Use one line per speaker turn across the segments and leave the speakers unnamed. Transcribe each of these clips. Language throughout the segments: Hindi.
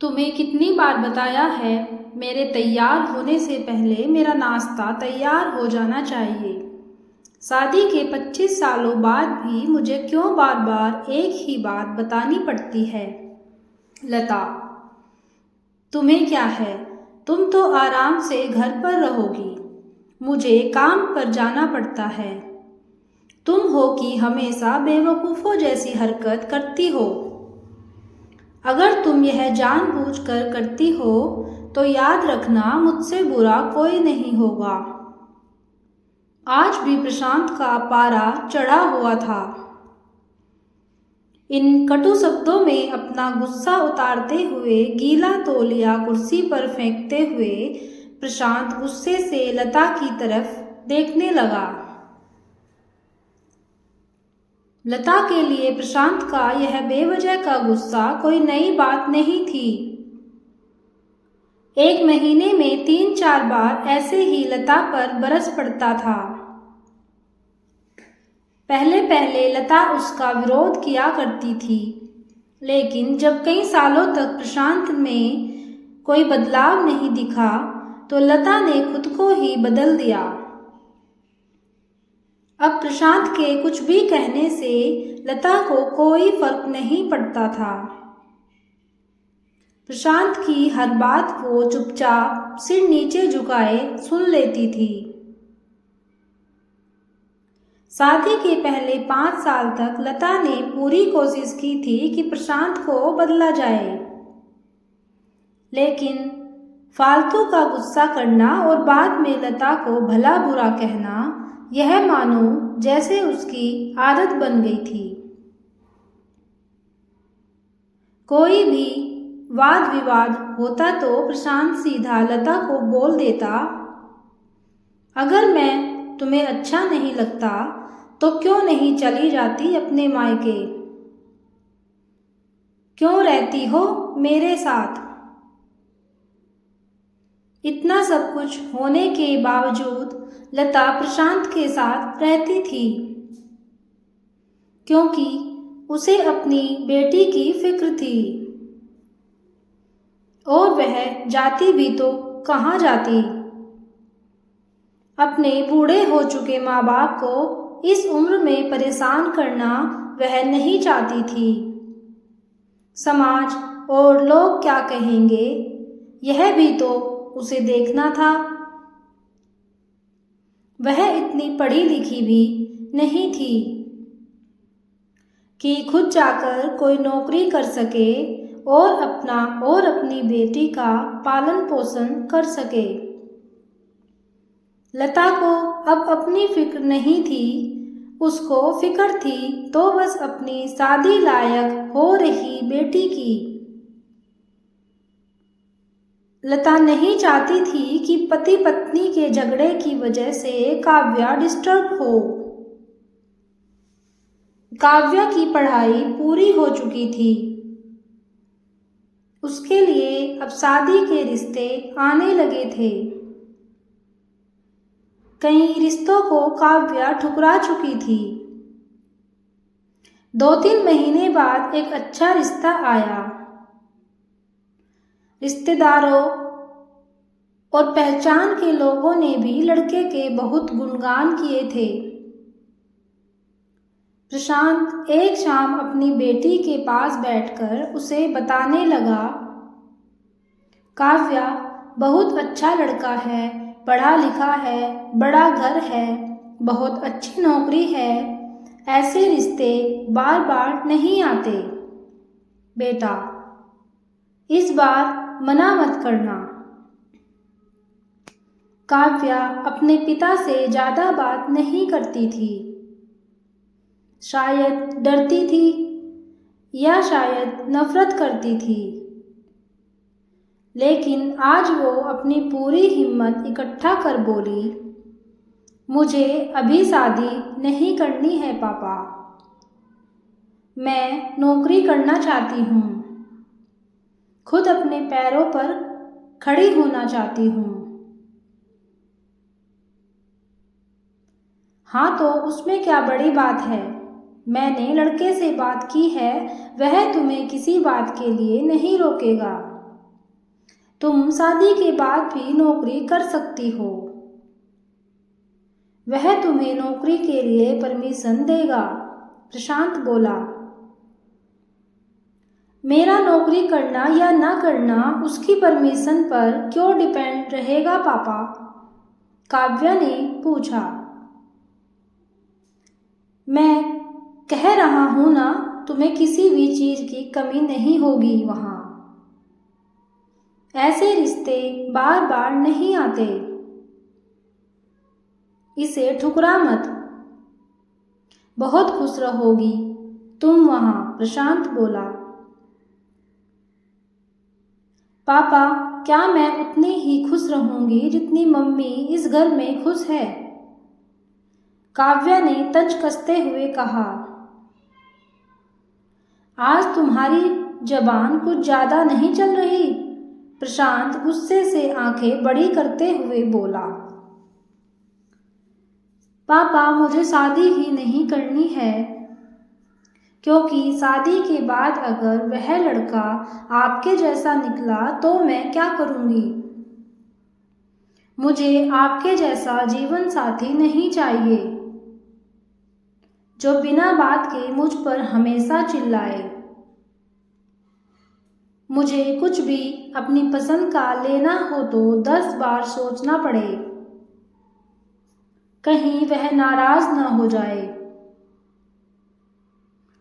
तुम्हें कितनी बार बताया है, मेरे तैयार होने से पहले मेरा नाश्ता तैयार हो जाना चाहिए। शादी के 25 सालों बाद भी मुझे क्यों बार बार एक ही बात बतानी पड़ती है? लता, तुम्हें क्या है? तुम तो आराम से घर पर रहोगी, मुझे काम पर जाना पड़ता है। तुम हो कि हमेशा बेवकूफ़ों जैसी हरकत करती हो। अगर तुम यह जानबूझकर करती हो तो याद रखना, मुझसे बुरा कोई नहीं होगा। आज भी प्रशांत का पारा चढ़ा हुआ था। इन कटु शब्दों में अपना गुस्सा उतारते हुए, गीला तौलिया कुर्सी पर फेंकते हुए प्रशांत गुस्से से लता की तरफ देखने लगा। लता के लिए प्रशांत का यह बेवजह का गुस्सा कोई नई बात नहीं थी। एक महीने में 3-4 बार ऐसे ही लता पर बरस पड़ता था। पहले पहले लता उसका विरोध किया करती थी, लेकिन जब कई सालों तक प्रशांत में कोई बदलाव नहीं दिखा तो लता ने खुद को ही बदल दिया। अब प्रशांत के कुछ भी कहने से लता को कोई फर्क नहीं पड़ता था। प्रशांत की हर बात वो चुपचाप सिर नीचे झुकाए सुन लेती थी। शादी के पहले 5 साल तक लता ने पूरी कोशिश की थी कि प्रशांत को बदला जाए, लेकिन फालतू का गुस्सा करना और बाद में लता को भला बुरा कहना, यह मानो जैसे उसकी आदत बन गई थी। कोई भी वाद विवाद होता तो प्रशांत सीधा लता को बोल देता, अगर मैं तुम्हें अच्छा नहीं लगता तो क्यों नहीं चली जाती अपने मायके? क्यों रहती हो मेरे साथ? इतना सब कुछ होने के बावजूद लता प्रशांत के साथ रहती थी, क्योंकि उसे अपनी बेटी की फिक्र थी। और वह जाती भी तो कहाँ जाती? अपने बूढ़े हो चुके माँ बाप को इस उम्र में परेशान करना वह नहीं चाहती थी। समाज और लोग क्या कहेंगे, यह भी तो उसे देखना था। वह इतनी पढ़ी लिखी भी नहीं थी कि खुद जाकर कोई नौकरी कर सके और अपना और अपनी बेटी का पालन पोषण कर सके। लता को अब अपनी फिक्र नहीं थी, उसको फिक्र थी तो बस अपनी शादी लायक हो रही बेटी की। लता नहीं चाहती थी कि पति पत्नी के झगड़े की वजह से काव्या डिस्टर्ब हो। काव्या की पढ़ाई पूरी हो चुकी थी, उसके लिए अब शादी के रिश्ते आने लगे थे। कई रिश्तों को काव्या ठुकरा चुकी थी। 2-3 महीने बाद एक अच्छा रिश्ता आया। रिश्तेदारों और पहचान के लोगों ने भी लड़के के बहुत गुणगान किए थे। प्रशांत एक शाम अपनी बेटी के पास बैठकर उसे बताने लगा, काव्या बहुत अच्छा लड़का है, पढ़ा लिखा है, बड़ा घर है, बहुत अच्छी नौकरी है, ऐसे रिश्ते बार बार नहीं आते। बेटा, इस बार मना मत करना। काव्या अपने पिता से ज़्यादा बात नहीं करती थी। शायद डरती थी या शायद नफरत करती थी, लेकिन आज वो अपनी पूरी हिम्मत इकट्ठा कर बोली, मुझे अभी शादी नहीं करनी है पापा। मैं नौकरी करना चाहती हूँ, खुद अपने पैरों पर खड़ी होना चाहती हूँ। हाँ, तो उसमें क्या बड़ी बात है? मैंने लड़के से बात की है, वह तुम्हें किसी बात के लिए नहीं रोकेगा। तुम शादी के बाद भी नौकरी कर सकती हो। वह तुम्हें नौकरी के लिए परमिशन देगा, प्रशांत बोला। मेरा नौकरी करना या ना करना उसकी परमिशन पर क्यों डिपेंड रहेगा पापा? काव्या ने पूछा। मैं कह रहा हूं ना, तुम्हें किसी भी चीज की कमी नहीं होगी वहां। ऐसे रिश्ते बार बार नहीं आते, इसे ठुकरा मत। बहुत खुश रहोगी तुम वहां, प्रशांत बोला। पापा, क्या मैं उतनी ही खुश रहूंगी जितनी मम्मी इस घर में खुश है? काव्या ने तंज कसते हुए कहा। आज तुम्हारी जबान कुछ ज्यादा नहीं चल रही? प्रशांत गुस्से से आंखें बड़ी करते हुए बोला। पापा, मुझे शादी ही नहीं करनी है, क्योंकि शादी के बाद अगर वह लड़का आपके जैसा निकला तो मैं क्या करूंगी? मुझे आपके जैसा जीवन साथी नहीं चाहिए, जो बिना बात के मुझ पर हमेशा चिल्लाए। मुझे कुछ भी अपनी पसंद का लेना हो तो 10 बार सोचना पड़े, कहीं वह नाराज न हो जाए।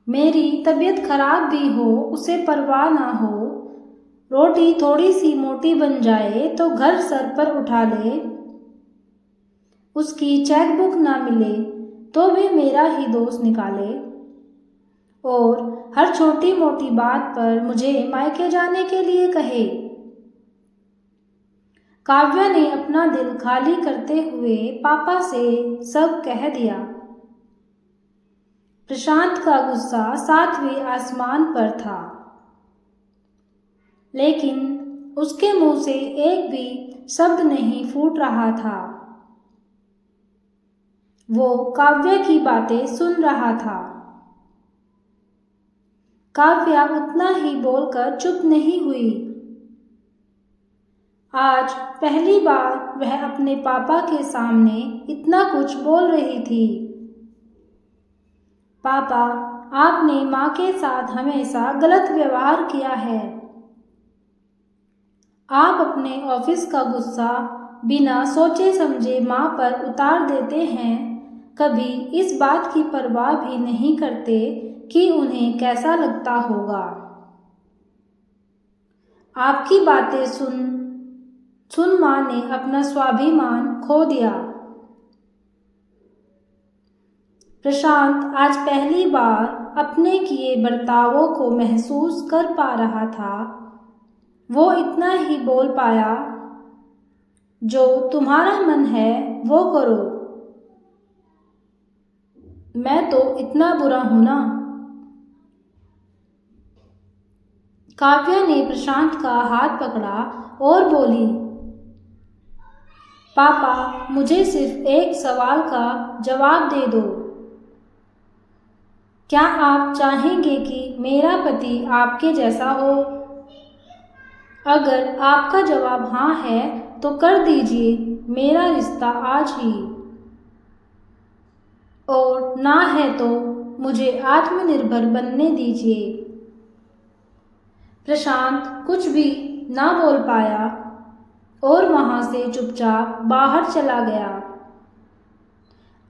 मेरी तबीयत खराब भी हो उसे परवाह ना हो, रोटी थोड़ी सी मोटी बन जाए तो घर सर पर उठा ले, उसकी चेकबुक ना मिले तो भी मेरा ही दोष निकाले, और हर छोटी मोटी बात पर मुझे मायके जाने के लिए कहे। काव्या ने अपना दिल खाली करते हुए पापा से सब कह दिया। प्रशांत का गुस्सा 7वें आसमान पर था, लेकिन उसके मुंह से एक भी शब्द नहीं फूट रहा था। वो काव्या की बातें सुन रहा था। काव्या उतना ही बोलकर चुप नहीं हुई। आज पहली बार वह अपने पापा के सामने इतना कुछ बोल रही थी। पापा, आपने माँ के साथ हमेशा गलत व्यवहार किया है। आप अपने ऑफिस का गुस्सा बिना सोचे समझे माँ पर उतार देते हैं, कभी इस बात की परवाह भी नहीं करते कि उन्हें कैसा लगता होगा। आपकी बातें सुन माँ ने अपना स्वाभिमान खो दिया। प्रशांत आज पहली बार अपने किए बर्तावों को महसूस कर पा रहा था। वो इतना ही बोल पाया, जो तुम्हारा मन है वो करो। मैं तो इतना बुरा हूं ना? काव्या ने प्रशांत का हाथ पकड़ा और बोली। पापा, मुझे सिर्फ एक सवाल का जवाब दे दो। क्या आप चाहेंगे कि मेरा पति आपके जैसा हो? अगर आपका जवाब हाँ है तो कर दीजिए मेरा रिश्ता आज ही, और ना है तो मुझे आत्मनिर्भर बनने दीजिए। प्रशांत कुछ भी ना बोल पाया और वहां से चुपचाप बाहर चला गया।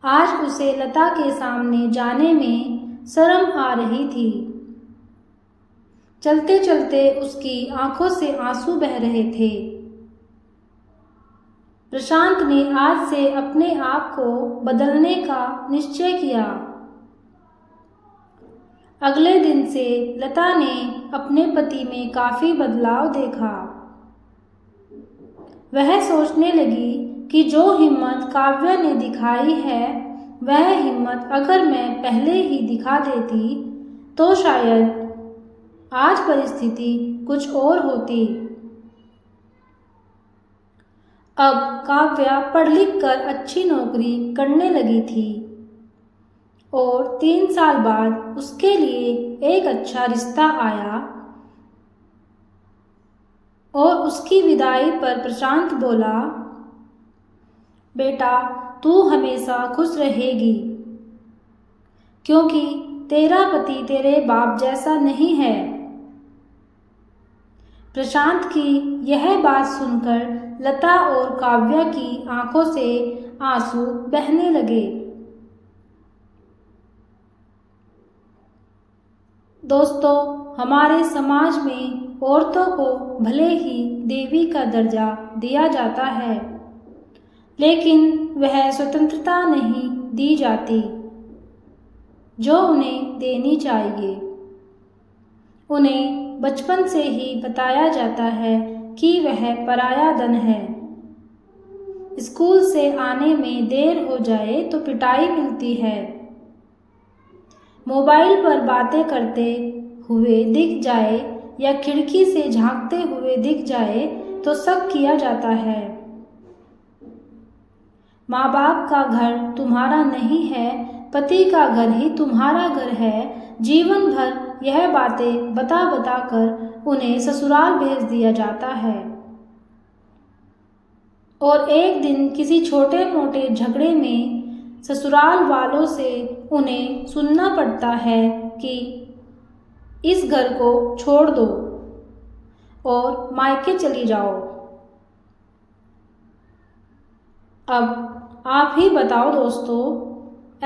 आज उसे लता के सामने जाने में शर्म आ रही थी। चलते चलते उसकी आंखों से आंसू बह रहे थे। प्रशांत ने आज से अपने आप को बदलने का निश्चय किया। अगले दिन से लता ने अपने पति में काफी बदलाव देखा। वह सोचने लगी कि जो हिम्मत काव्या ने दिखाई है, वह हिम्मत अगर मैं पहले ही दिखा देती तो शायद आज परिस्थिति कुछ और होती। अब काव्या पढ़ लिख कर अच्छी नौकरी करने लगी थी और 3 साल बाद उसके लिए एक अच्छा रिश्ता आया और उसकी विदाई पर प्रशांत बोला, बेटा तू हमेशा खुश रहेगी, क्योंकि तेरा पति तेरे बाप जैसा नहीं है। प्रशांत की यह बात सुनकर लता और काव्या की आंखों से आंसू बहने लगे। दोस्तों, हमारे समाज में औरतों को भले ही देवी का दर्जा दिया जाता है, लेकिन वह स्वतंत्रता नहीं दी जाती जो उन्हें देनी चाहिए। उन्हें बचपन से ही बताया जाता है कि वह पराया धन है। स्कूल से आने में देर हो जाए तो पिटाई मिलती है। मोबाइल पर बातें करते हुए दिख जाए या खिड़की से झांकते हुए दिख जाए तो शक किया जाता है। माँ बाप का घर तुम्हारा नहीं है, पति का घर ही तुम्हारा घर है। जीवन भर यह बातें बता बता कर उन्हें ससुराल भेज दिया जाता है और एक दिन किसी छोटे मोटे झगड़े में ससुराल वालों से उन्हें सुनना पड़ता है कि इस घर को छोड़ दो और मायके चली जाओ। अब आप ही बताओ दोस्तों,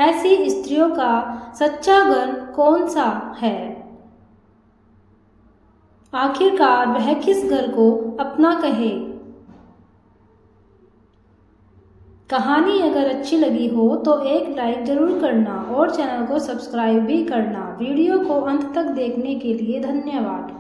ऐसी स्त्रियों का सच्चा घर कौन सा है? आखिरकार वह किस घर को अपना कहे? कहानी अगर अच्छी लगी हो तो एक लाइक ज़रूर करना और चैनल को सब्सक्राइब भी करना। वीडियो को अंत तक देखने के लिए धन्यवाद।